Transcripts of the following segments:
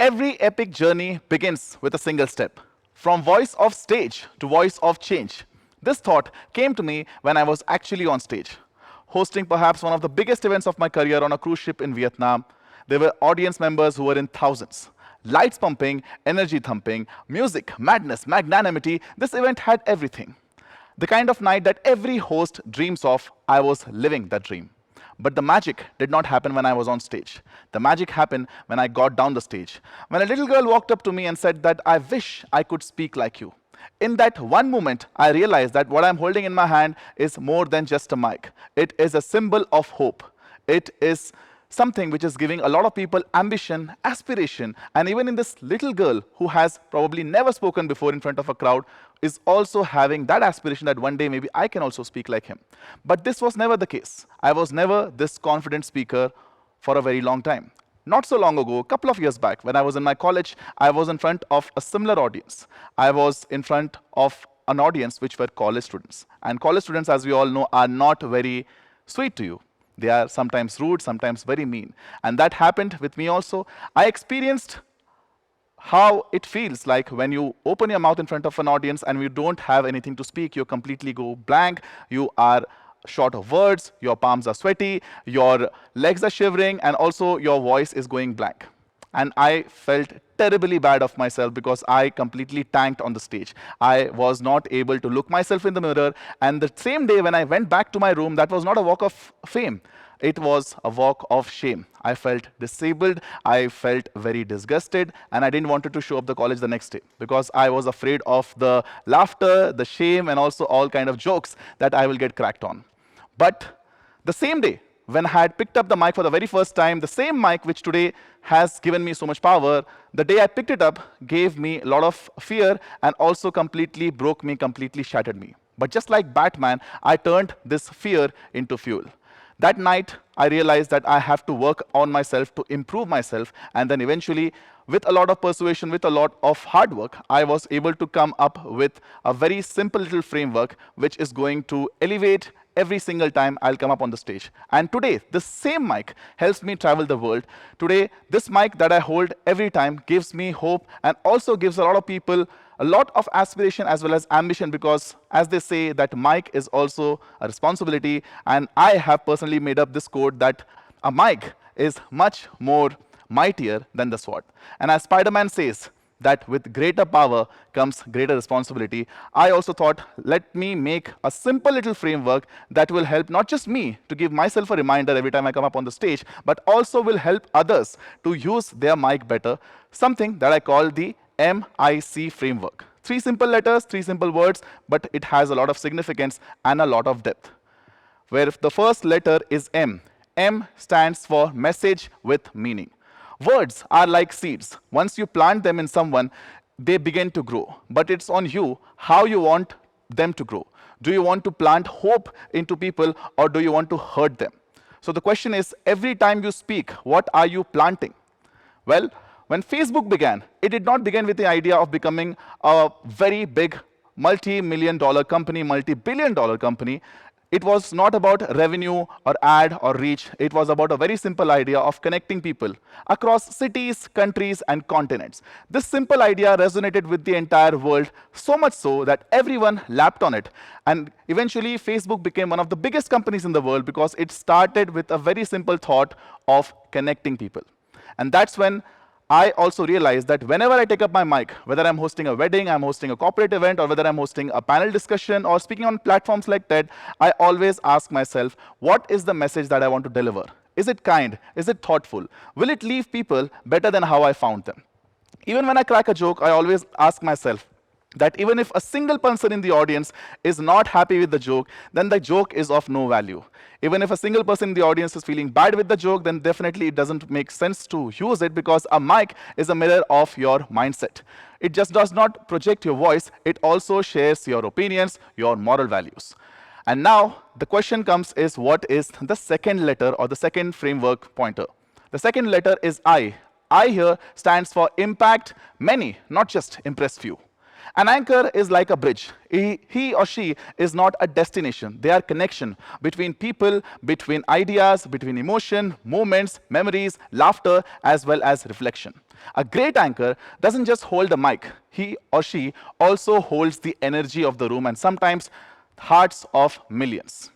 Every epic journey begins with a single step. From voice of stage to voice of change. This thought came to me when I was actually on stage, hosting perhaps one of the biggest events of my career on a cruise ship in Vietnam. There were audience members who were in thousands. Lights pumping, energy thumping, music, madness, magnanimity. This event had everything. The kind of night that every host dreams of, I was living that dream. But the magic did not happen when I was on stage. The magic happened when I got down the stage. When a little girl walked up to me and said that I wish I could speak like you. In that one moment, I realized that what I'm holding in my hand is more than just a mic. It is a symbol of hope. It is something which is giving a lot of people ambition, aspiration, and even in this little girl who has probably never spoken before in front of a crowd is also having that aspiration that one day maybe I can also speak like him. But this was never the case. I was never this confident speaker for a very long time. Not so long ago, a couple of years back, when I was in my college, I was in front of a similar audience. I was in front of an audience which were college students. And college students, as we all know, are not very sweet to you. They are sometimes rude, sometimes very mean. And that happened with me also. I experienced how it feels like when you open your mouth in front of an audience and you don't have anything to speak. You completely go blank. You are short of words. Your palms are sweaty. Your legs are shivering. And also your voice is going blank. And I felt terribly bad of myself because I completely tanked on the stage. I was not able to look myself in the mirror. And the same day when I went back to my room, that was not a walk of fame. It was a walk of shame. I felt disabled. I felt very disgusted. And I didn't want to show up the college the next day because I was afraid of the laughter, the shame, and also all kind of jokes that I will get cracked on. But the same day, when I had picked up the mic for the very first time, the same mic which today has given me so much power, the day I picked it up gave me a lot of fear and also completely broke me, completely shattered me. But just like Batman, I turned this fear into fuel. That night, I realized that I have to work on myself to improve myself, and then eventually, with a lot of persuasion, with a lot of hard work, I was able to come up with a very simple little framework which is going to elevate every single time I'll come up on the stage. And today, the same mic helps me travel the world. Today, this mic that I hold every time gives me hope and also gives a lot of people a lot of aspiration as well as ambition because, as they say, that mic is also a responsibility. And I have personally made up this quote that a mic is much more mightier than the sword. And as Spider-Man says, that with greater power comes greater responsibility. I also thought, let me make a simple little framework that will help not just me to give myself a reminder every time I come up on the stage, but also will help others to use their mic better, something that I call the MIC framework. 3 simple letters, 3 simple words, but it has a lot of significance and a lot of depth. Where if the first letter is M, M stands for message with meaning. Words are like seeds. Once you plant them in someone, they begin to grow. But it's on you how you want them to grow. Do you want to plant hope into people or do you want to hurt them? So the question is, every time you speak, what are you planting? Well, when Facebook began, it did not begin with the idea of becoming a very big multi-million-dollar company, multi-billion-dollar company. It was not about revenue or ad or reach. It was about a very simple idea of connecting people across cities, countries, and continents. This simple idea resonated with the entire world, so much so that everyone lapped on it. And eventually, Facebook became one of the biggest companies in the world because it started with a very simple thought of connecting people. And that's when I also realized that whenever I take up my mic, whether I'm hosting a wedding, I'm hosting a corporate event, or whether I'm hosting a panel discussion or speaking on platforms like TED, I always ask myself, what is the message that I want to deliver? Is it kind? Is it thoughtful? Will it leave people better than how I found them? Even when I crack a joke, I always ask myself, that even if a single person in the audience is not happy with the joke, then the joke is of no value. Even if a single person in the audience is feeling bad with the joke, then definitely it doesn't make sense to use it because a mic is a mirror of your mindset. It just does not project your voice, it also shares your opinions, your moral values. And now the question comes is, what is the second letter or the second framework pointer? The second letter is I. I here stands for impact many, not just impress few. An anchor is like a bridge. He or she is not a destination. They are connection between people, between ideas, between emotion, moments, memories, laughter, as well as reflection. A great anchor doesn't just hold the mic, he or she also holds the energy of the room and sometimes hearts of millions.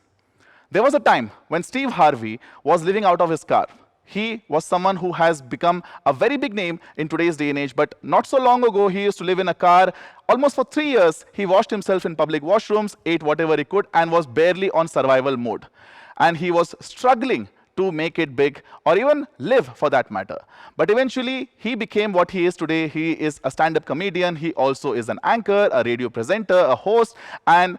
There was a time when Steve Harvey was living out of his car. He was someone who has become a very big name in today's day and age, but not so long ago, he used to live in a car. Almost for 3 years, he washed himself in public washrooms, ate whatever he could, and was barely on survival mode. And he was struggling to make it big or even live for that matter. But eventually, he became what he is today. He is a stand-up comedian. He also is an anchor, a radio presenter, a host, and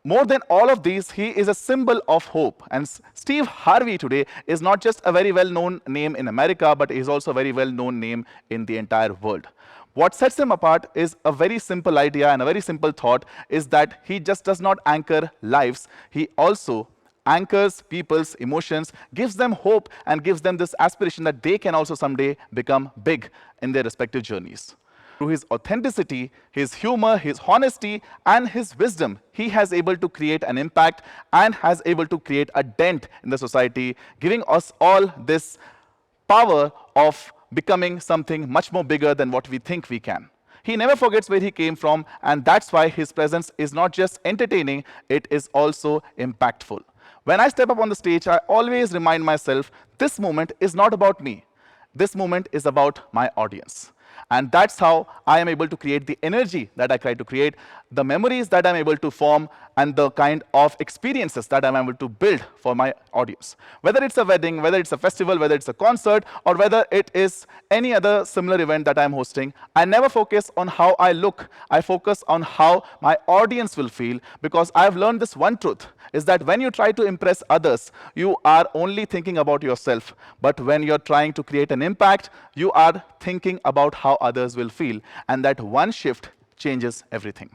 more than all of these, he is a symbol of hope. And Steve Harvey today is not just a very well-known name in America, but is also a very well-known name in the entire world. What sets him apart is a very simple idea and a very simple thought is that he just does not anchor lives. He also anchors people's emotions, gives them hope, and gives them this aspiration that they can also someday become big in their respective journeys. Through his authenticity, his humor, his honesty, and his wisdom, he has able to create an impact and has able to create a dent in the society, giving us all this power of becoming something much more bigger than what we think we can. He never forgets where he came from, and that's why his presence is not just entertaining, it is also impactful. When I step up on the stage, I always remind myself, this moment is not about me. This moment is about my audience. And that's how I am able to create the energy that I try to create, the memories that I'm able to form, and the kind of experiences that I'm able to build for my audience. Whether it's a wedding, whether it's a festival, whether it's a concert, or whether it is any other similar event that I'm hosting, I never focus on how I look. I focus on how my audience will feel, because I've learned this one truth, is that when you try to impress others, you are only thinking about yourself. But when you're trying to create an impact, you are thinking about how others will feel. And that one shift changes everything.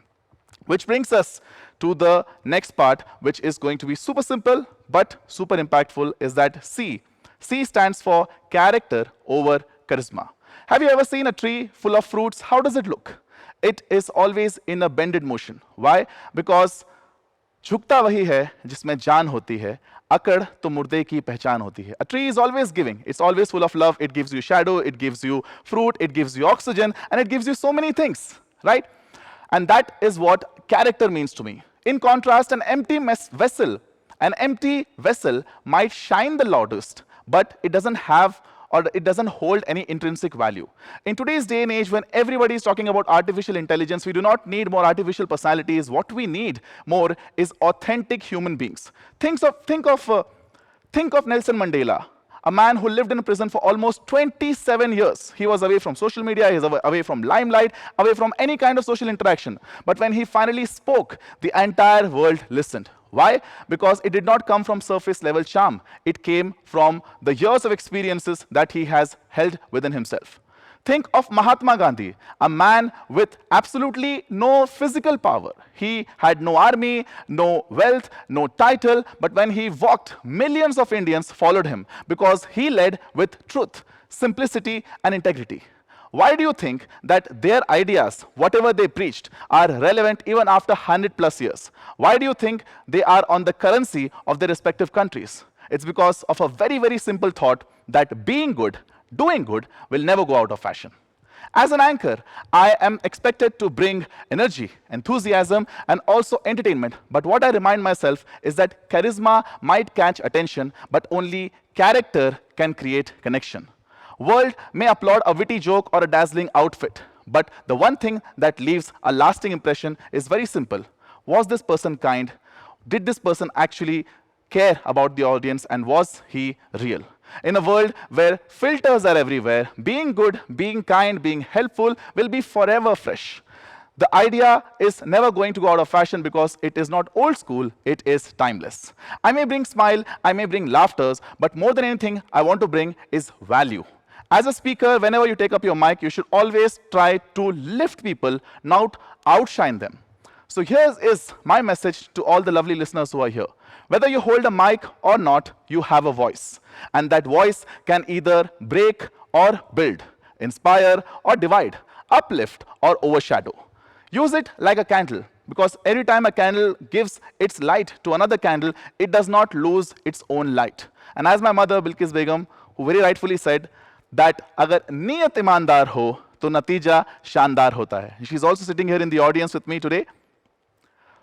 Which brings us to the next part, which is going to be super simple, but super impactful, is that C. C stands for character over charisma. Have you ever seen a tree full of fruits? How does it look? It is always in a bended motion. Why? Because झुकता वही है जिसमें जान होती है, अकड़ तो मुर्दे की पहचान होती है. A tree is always giving. It's always full of love. It gives you shadow, it gives you fruit, it gives you oxygen, and it gives you so many things, right? And that is what character means to me. In contrast, an empty vessel might shine the loudest, but it doesn't have or it doesn't hold any intrinsic value. In today's day and age, when everybody is talking about artificial intelligence, we do not need more artificial personalities. What we need more is authentic human beings. Think of Nelson Mandela, a man who lived in prison for almost 27 years. He was away from social media, he was away from limelight, away from any kind of social interaction. But when he finally spoke, the entire world listened. Why? Because it did not come from surface level charm. It came from the years of experiences that he has held within himself. Think of Mahatma Gandhi, a man with absolutely no physical power. He had no army, no wealth, no title, but when he walked, millions of Indians followed him because he led with truth, simplicity, and integrity. Why do you think that their ideas, whatever they preached, are relevant even after 100+ years? Why do you think they are on the currency of their respective countries? It's because of a very, very simple thought that being good, doing good, will never go out of fashion. As an anchor, I am expected to bring energy, enthusiasm, and also entertainment. But what I remind myself is that charisma might catch attention, but only character can create connection. World may applaud a witty joke or a dazzling outfit, but the one thing that leaves a lasting impression is very simple. Was this person kind? Did this person actually care about the audience, and was he real? In a world where filters are everywhere, being good, being kind, being helpful will be forever fresh. The idea is never going to go out of fashion because it is not old school, it is timeless. I may bring smile, I may bring laughters, but more than anything, I want to bring is value. As a speaker, whenever you take up your mic, you should always try to lift people, not outshine them. So here is my message to all the lovely listeners who are here. Whether you hold a mic or not, you have a voice. And that voice can either break or build, inspire or divide, uplift or overshadow. Use it like a candle, because every time a candle gives its light to another candle, it does not lose its own light. And as my mother, Bilkis Begum, who very rightfully said, that अगर नीयत ईमानदार हो तो नतीजा शानदार होता है. She's also sitting here in the audience with me today.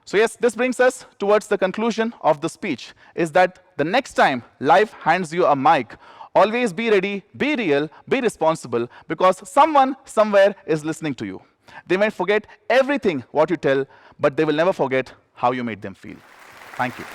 So yes, this brings us towards the conclusion of the speech, is that the next time life hands you a mic, always be ready, be real, be responsible, because someone somewhere is listening to you. They might forget everything what you tell, but they will never forget how you made them feel. Thank you.